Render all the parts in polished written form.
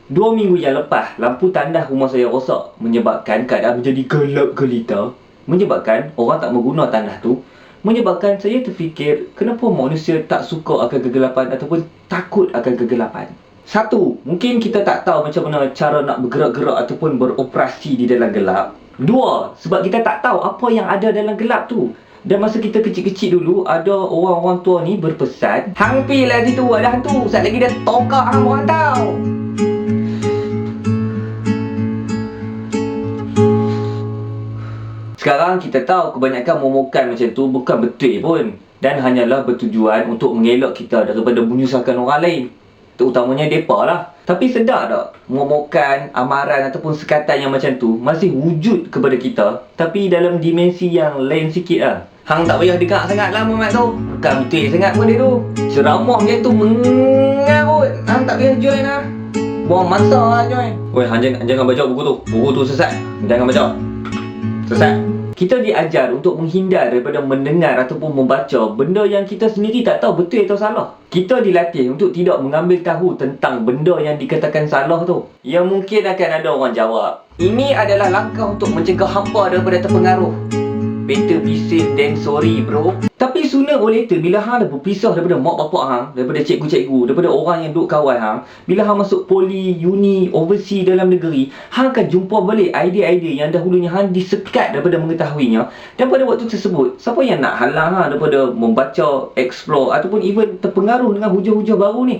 2 minggu yang lepas, lampu tandas rumah saya rosak, menyebabkan keadaan menjadi gelap gelita, menyebabkan orang tak mengguna tandas tu, menyebabkan saya terfikir kenapa manusia tak suka akan kegelapan ataupun takut akan kegelapan. Satu, mungkin kita tak tahu macam mana cara nak bergerak-gerak ataupun beroperasi di dalam gelap. Dua, sebab kita tak tahu apa yang ada dalam gelap tu. Dan masa kita kecil-kecil dulu, ada orang-orang tua ni berpesan, hang pi lah situ ada hantu, sat lagi dia tokak hang orang tahu. Sekarang kita tahu kebanyakan momokan macam tu bukan betul pun, dan hanyalah bertujuan untuk mengelak kita daripada menyusahkan orang lain, terutamanya mereka lah. Tapi sedar tak, momokan, amaran ataupun sekatan yang macam tu masih wujud kepada kita, tapi dalam dimensi yang lain sikit lah. Hang tak payah dekat sangat lah Muhammad tu, bukan betul sangat pun dia tu. Ceramah macam tu mengarut, hang tak payah join lah. Buang masa lah join. Weh, hang jangan baca buku tu. Buku tu sesat, jangan baca. Sesat. Kita diajar untuk menghindar daripada mendengar ataupun membaca benda yang kita sendiri tak tahu betul atau salah. Kita dilatih untuk tidak mengambil tahu tentang benda yang dikatakan salah tu. Yang mungkin akan ada orang jawab, ini adalah langkah untuk mencegah hampa daripada terpengaruh. Better be safe than sorry bro. Tapi sooner or later, bila hang dah berpisah daripada mak bapak hang, daripada cikgu-cikgu, daripada orang yang duk kawan hang, bila hang masuk poli, uni, overseas dalam negeri, hang akan jumpa balik idea-idea yang dahulunya hang disekat daripada mengetahuinya. Dan pada waktu tersebut, siapa yang nak halang hang daripada membaca, explore ataupun even terpengaruh dengan hujah-hujah baru ni?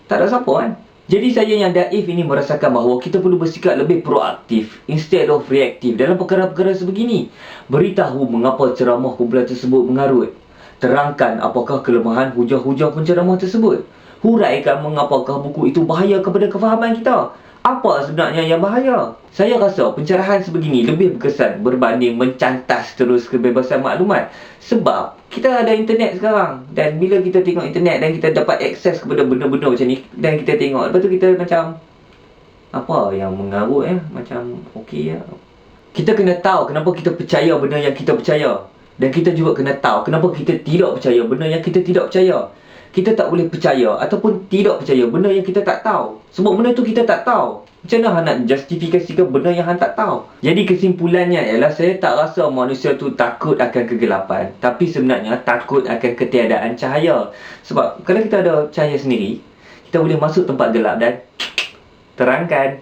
Tak ada siapa kan? Jadi saya yang daif ini merasakan bahawa kita perlu bersikap lebih proaktif instead of reaktif dalam perkara-perkara sebegini. Beritahu mengapa ceramah kumpulan tersebut mengarut. Terangkan apakah kelemahan hujah-hujah penceramah tersebut. Huraikan mengapakah buku itu bahaya kepada kefahaman kita. Apa sebenarnya yang bahaya? Saya rasa pencerahan sebegini lebih berkesan berbanding mencantas terus kebebasan maklumat. Sebab kita ada internet sekarang, dan bila kita tengok internet dan kita dapat akses kepada benda-benda macam ni, dan kita tengok, lepas tu kita macam apa yang mengarut macam okey ya. Kita kena tahu kenapa kita percaya benda yang kita percaya, dan kita juga kena tahu kenapa kita tidak percaya benda yang kita tidak percaya. Kita tak boleh percaya ataupun tidak percaya benda yang kita tak tahu, sebab benda tu kita tak tahu. Macam mana nak justifikasikan benda yang hang tak tahu? Jadi kesimpulannya ialah saya tak rasa manusia tu takut akan kegelapan, tapi sebenarnya takut akan ketiadaan cahaya. Sebab kalau kita ada cahaya sendiri, kita boleh masuk tempat gelap dan terangkan.